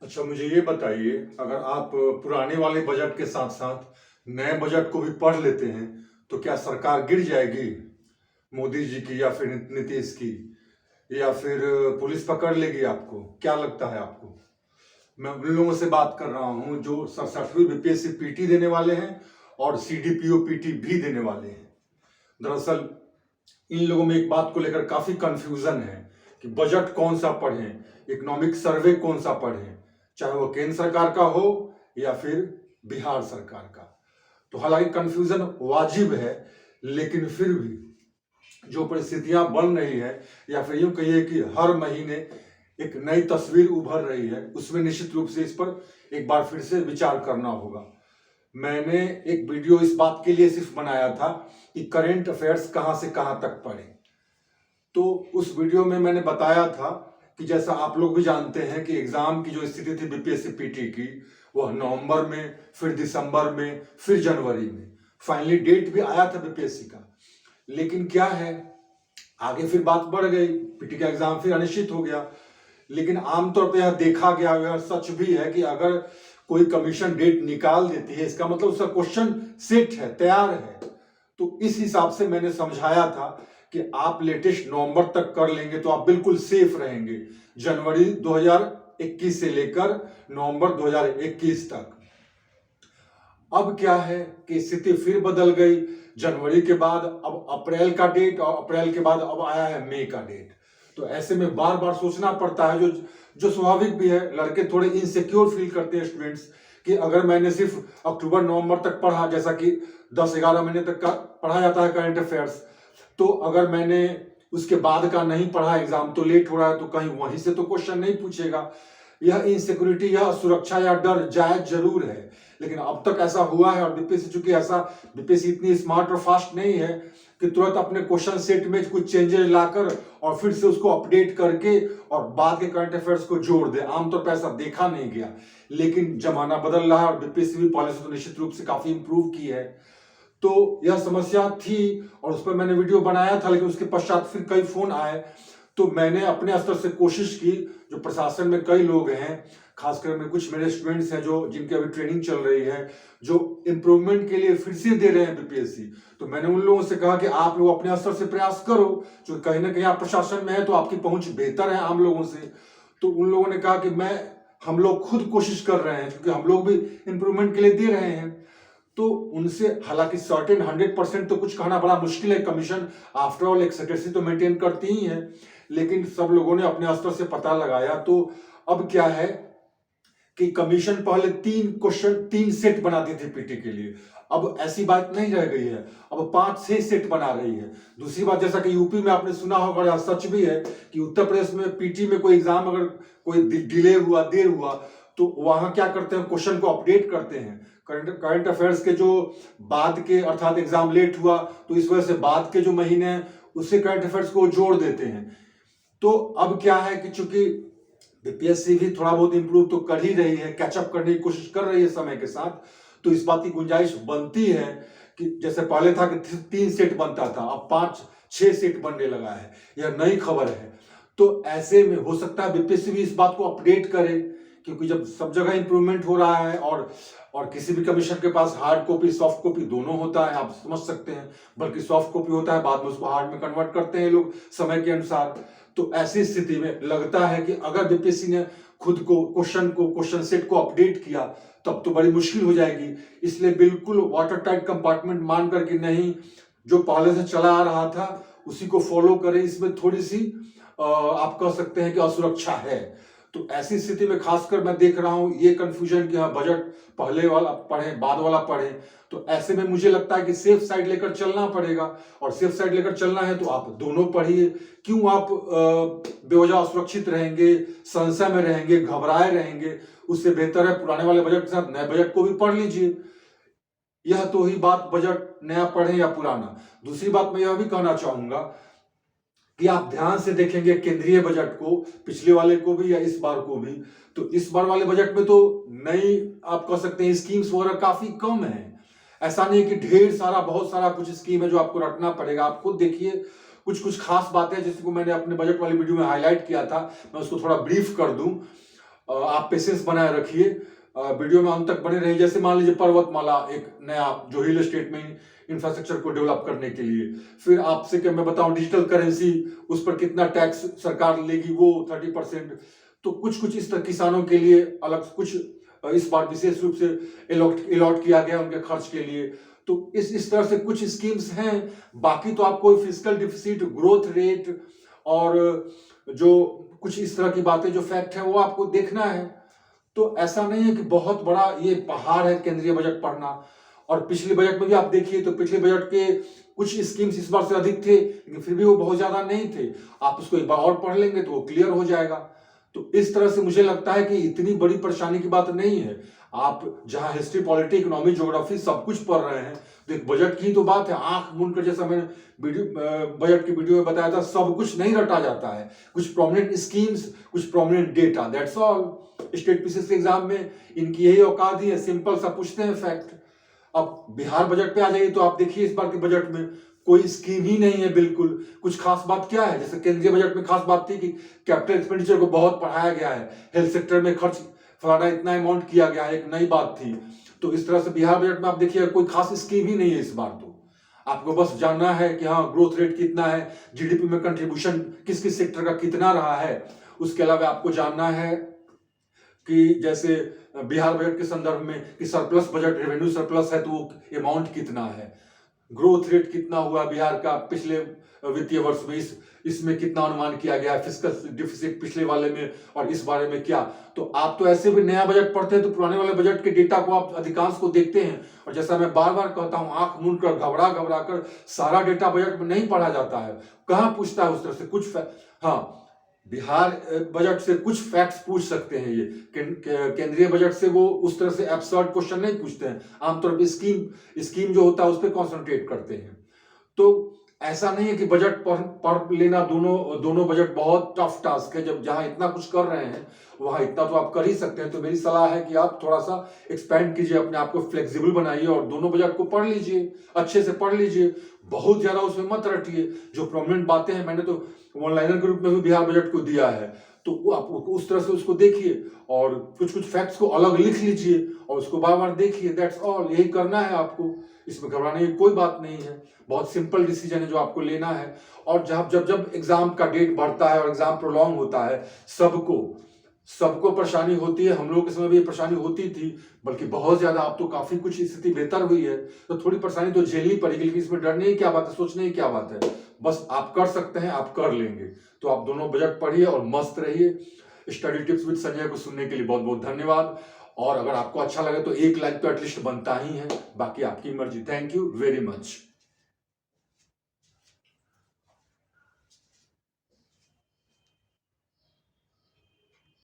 अच्छा, मुझे ये बताइए, अगर आप पुराने वाले बजट के साथ साथ नए बजट को भी पढ़ लेते हैं तो क्या सरकार गिर जाएगी? मोदी जी की या फिर नीतीश की, या फिर पुलिस पकड़ लेगी आपको? क्या लगता है आपको? मैं उन लोगों से बात कर रहा हूं जो 67वीं बीपीएससी पीटी देने वाले हैं और सीडीपीओ पीटी भी देने वाले हैं। दरअसल इन लोगों में एक बात को लेकर काफी कंफ्यूजन है कि बजट कौन सा पढ़ें, इकोनॉमिक सर्वे कौन सा पढ़ें, चाहे वो केंद्र सरकार का हो या फिर बिहार सरकार का। तो हालांकि कंफ्यूजन वाजिब है, लेकिन फिर भी जो परिस्थितियां बन रही है, या फिर यूं कहिए कि हर महीने एक नई तस्वीर उभर रही है, उसमें निश्चित रूप से इस पर एक बार फिर से विचार करना होगा। मैंने एक वीडियो इस बात के लिए सिर्फ बनाया था कि करंट अफेयर्स कहां से कहां तक पढ़ें। तो उस वीडियो में मैंने बताया था कि जैसा आप लोग भी जानते हैं कि एग्जाम की जो स्थिति थी बीपीएससी पीटी की, वह नवंबर में, फिर दिसंबर में, फिर जनवरी में, फाइनली डेट भी आया था बीपीएससी का। लेकिन क्या है, आगे फिर बात बढ़ गई, पीटी का एग्जाम फिर अनिश्चित हो गया। लेकिन आमतौर पर यह देखा गया, यह सच भी है कि अगर कोई कमीशन डेट निकाल देती है, इसका मतलब उसका क्वेश्चन सेट है, तैयार है। तो इस हिसाब से मैंने समझाया था कि आप लेटेस्ट नवंबर तक कर लेंगे तो आप बिल्कुल सेफ रहेंगे, जनवरी 2021 से लेकर नवंबर 2021 तक। अब क्या है कि स्थिति फिर बदल गई, जनवरी के बाद अब अप्रैल का डेट, और अप्रैल के बाद अब आया है मई का डेट। तो ऐसे में बार बार सोचना पड़ता है, जो जो स्वाभाविक भी है। लड़के थोड़े इनसिक्योर फील करते हैं, स्टूडेंट्स, कि अगर मैंने सिर्फ अक्टूबर नवंबर तक पढ़ा, जैसा कि 10-11 महीने तक का पढ़ा जाता है करंट अफेयर्स, तो अगर मैंने उसके बाद का नहीं पढ़ा, एग्जाम तो लेट हो रहा है, तो कहीं वहीं से तो क्वेश्चन नहीं पूछेगा। यह इनसिक्योरिटी, यह सुरक्षा या डर जायज जरूर है, लेकिन अब तक ऐसा हुआ है। और बीपीएससी चूंकि ऐसा, बीपीएससी इतनी स्मार्ट और फास्ट नहीं है कि तुरंत अपने क्वेश्चन सेट में कुछ चेंजेस लाकर और फिर से उसको अपडेट करके और बाद के करंट अफेयर्स को जोड़ दे। आमतौर पर ऐसा देखा नहीं गया, लेकिन जमाना बदल रहा है और बीपीएससी भी पॉलिसी तो निश्चित रूप से काफी इंप्रूव की है। तो यह समस्या थी और उस पर मैंने वीडियो बनाया था, लेकिन उसके पश्चात फिर कई फोन आए। तो मैंने अपने स्तर से कोशिश की, जो प्रशासन में कई लोग हैं, खासकर में कुछ मेरे स्टूडेंट्स हैं जो जिनकी अभी ट्रेनिंग चल रही है, जो इंप्रूवमेंट के लिए फिर से दे रहे हैं बीपीएससी, तो मैंने उन लोगों से कहा कि आप लोग अपने स्तर से प्रयास करो, जो कहीं ना कहीं आप प्रशासन में है तो आपकी पहुंच बेहतर है आम लोगों से। तो उन लोगों ने कहा कि हम लोग खुद कोशिश कर रहे हैं, क्योंकि हम लोग भी इंप्रूवमेंट के लिए दे रहे हैं। तो उनसे, हालांकि सर्टेन 100% तो कुछ कहना बड़ा मुश्किल है, कमीशन आफ्टर ऑल एक सेक्रेसी तो मेंटेन करती ही है, लेकिन सब लोगों ने अपने स्तर से पता लगाया। तो अब क्या है कि कमीशन पहले 3 सेट बनाती थी पीटी के लिए, अब ऐसी बात नहीं रह गई है, अब 5-6 सेट बना रही है। दूसरी बात, जैसा कि यूपी में आपने सुना होगा, यह सच भी है कि उत्तर प्रदेश में पीटी में कोई एग्जाम अगर कोई डिले हुआ, देर हुआ, तो वहां क्या करते हैं, क्वेश्चन को अपडेट करते हैं। करंट अफेयर्स के जो बाद के, अर्थात एग्जाम लेट हुआ तो इस वजह से बाद के जो महीने हैं उससे करंट अफेयर्स को जोड़ देते हैं। तो अब क्या है कि चूंकि बीपीएससी भी थोड़ा बहुत इंप्रूव तो कर ही रही है, कैचअप करने की कोशिश कर रही है समय के साथ, तो इस बात की गुंजाइश बनती है कि जैसे पहले था कि 3 सेट बनता था, अब 5-6 सेट बनने लगा है। यह नई खबर है। तो ऐसे में हो सकता है बीपीएससी भी इस बात को अपडेट करे, क्योंकि जब सब जगह इंप्रूवमेंट हो रहा है और किसी भी कमीशन के पास हार्ड कॉपी सॉफ्ट कॉपी दोनों होता है, आप समझ सकते हैं, बल्कि सॉफ्ट कॉपी होता है, बाद में उसको हार्ड में कन्वर्ट करते हैं लोग समय के अनुसार। तो ऐसी स्थिति में लगता है कि अगर बीपीएससी ने खुद को क्वेश्चन सेट को अपडेट किया, तब तो बड़ी मुश्किल हो जाएगी। इसलिए बिल्कुल वाटर टाइट कंपार्टमेंट मान करके नहीं, जो पहले से चला आ रहा था उसी को फॉलो करें। इसमें थोड़ी सी आप कह सकते हैं कि असुरक्षा है। तो ऐसी स्थिति में खासकर मैं देख रहा हूं ये कंफ्यूजन कि हाँ, बजट पहले वाला पढ़े बाद वाला पढ़े। तो ऐसे में मुझे लगता है कि सेफ साइड लेकर चलना पड़ेगा, और सेफ साइड लेकर चलना है तो आप दोनों पढ़िए। क्यों आप बेवजह असुरक्षित रहेंगे, संशय में रहेंगे, घबराए रहेंगे? उससे बेहतर है पुराने वाले बजट के साथ नए बजट को भी पढ़ लीजिए। यह तो ही बात बजट नया पढ़े या पुराना। दूसरी बात मैं यह भी कहना चाहूंगा कि आप ध्यान से देखेंगे केंद्रीय बजट को, पिछले वाले को भी या इस बार को भी, तो इस बार वाले बजट में तो नई, आप कह सकते हैं, स्कीम्स वगैरह काफी कम है। ऐसा नहीं कि ढेर सारा, बहुत सारा कुछ स्कीम है जो आपको रटना पड़ेगा। आप खुद देखिए, कुछ कुछ खास बातें जिसको मैंने अपने बजट वाली वीडियो में हाईलाइट किया था, मैं उसको थोड़ा ब्रीफ कर दूं। आप पेशेंस बनाए रखिए, वीडियो में अंत तक बने रहिए। जैसे मान लीजिए पर्वतमाला एक नया जो हिल स्टेट में इंफ्रास्ट्रक्चर को डेवलप करने के लिए, फिर आपसे क्या मैं बताऊं, डिजिटल करेंसी, उस पर कितना टैक्स सरकार लेगी, वो 30%। तो कुछ कुछ इस तरह किसानों के लिए अलग कुछ इस बार विशेष रूप से अलॉट किया गया उनके खर्च के लिए। तो इस तरह से कुछ स्कीम्स हैं। बाकी तो आपको फिजिकल डिफिसिट, ग्रोथ रेट और जो कुछ इस तरह की बातें जो फैक्ट है वो आपको देखना है। तो ऐसा नहीं है कि बहुत बड़ा ये पहाड़ है केंद्रीय बजट पढ़ना। और पिछले बजट में भी आप देखिए तो पिछले बजट के कुछ स्कीम्स इस बार से अधिक थे, लेकिन फिर भी वो बहुत ज्यादा नहीं थे। आप उसको एक बार और पढ़ लेंगे तो वो क्लियर हो जाएगा। तो इस तरह से मुझे लगता है कि इतनी बड़ी परेशानी की बात नहीं है। आप जहां हिस्ट्री, पॉलिटी, इकोनॉमी, ज्योग्राफी सब कुछ पढ़ रहे हैं, तो एक बजट की तो बात है। आंख मूंद कर, जैसा मैंने बजट की वीडियो में बताया था, सब कुछ नहीं रटा जाता है। कुछ प्रोमिनेंट स्कीम्स, कुछ prominent data, that's all. State PCS exam में इनकी यही औकात ही है, सिंपल सा पूछते हैं फैक्ट। अब बिहार बजट पे आ जाइए तो आप देखिए इस बार के बजट में कोई स्कीम ही नहीं है बिल्कुल। कुछ खास बात क्या है? जैसे केंद्रीय बजट में खास बात थी कि कैपिटल एक्सपेंडिचर को बहुत बढ़ाया गया है, हेल्थ सेक्टर में खर्च फलाना इतना अमाउंट किया गया है, एक नई बात थी। तो इस तरह से बिहार बजट में आप देखिए कोई खास स्कीम ही नहीं है इस बार। तो आपको बस जानना है कि हाँ ग्रोथ रेट कितना है, जीडीपी में कंट्रीब्यूशन किस किस सेक्टर का कितना रहा है। उसके अलावा आपको जानना है कि जैसे बिहार बजट के संदर्भ में कि सरप्लस बजट, रेवेन्यू सरप्लस है तो वो अमाउंट कितना है, ग्रोथ रेट कितना हुआ बिहार का पिछले वित्तीय वर्ष में, इसमें कितना अनुमान किया गया है, फिस्कल डिफिसिट पिछले वाले में और इस बारे में क्या। तो आप तो ऐसे भी नया बजट पढ़ते हैं तो पुराने वाले बजट के डेटा को आप अधिकांश को देखते हैं। और जैसा मैं बार बार कहता हूं, आंख मूंद कर घबरा घबरा कर सारा डेटा बजट में नहीं पढ़ा जाता है। कहां पूछता है उस तरह से कुछ हाँ, बिहार बजट से कुछ फैक्ट्स पूछ सकते हैं। ये केंद्रीय बजट से वो उस तरह से एब्सर्ड क्वेश्चन नहीं पूछते हैं। आमतौर पर स्कीम जो होता है उस पर कॉन्सेंट्रेट करते हैं। तो ऐसा नहीं है कि बजट पढ़ लेना, दोनों बजट बहुत टफ टास्क है। जब जहां इतना कुछ कर रहे हैं वहां इतना तो आप कर ही सकते हैं। तो मेरी सलाह है कि आप थोड़ा सा एक्सपैंड कीजिए, अपने आप को फ्लेक्सिबल बनाइए और दोनों बजट को पढ़ लीजिए, अच्छे से पढ़ लीजिए। बहुत ज्यादा उसमें मत रटिए। जो प्रोमिनेंट बातें हैं, मैंने तो ऑनलाइनर के रूप में भी बिहार बजट को दिया है, तो आप उस तरह से उसको देखिए और कुछ कुछ फैक्ट्स को अलग लिख लीजिए और उसको बार बार देखिए। दैट्स ऑल, यही करना है आपको। इसमें घबराने की कोई बात नहीं है। बहुत सिंपल डिसीजन है जो आपको लेना है। और जब जब जब एग्जाम का डेट बढ़ता है और एग्जाम प्रोलॉन्ग होता है, सबको परेशानी होती है। हम लोगों के समय भी परेशानी होती थी, बल्कि बहुत ज्यादा। अब तो काफी कुछ स्थिति बेहतर हुई है, तो थोड़ी परेशानी तो झेलनी पड़ेगी, लेकिन इसमें डरने की क्या बात है, सोचने की क्या बात है। बस आप कर सकते हैं, आप कर लेंगे। तो आप दोनों बजट पढ़िए और मस्त रहिए। स्टडी टिप्स विद संजय को सुनने के लिए बहुत बहुत धन्यवाद। और अगर आपको अच्छा लगे तो एक लाइक तो एटलीस्ट बनता ही है, बाकी आपकी मर्जी। Thank you very much.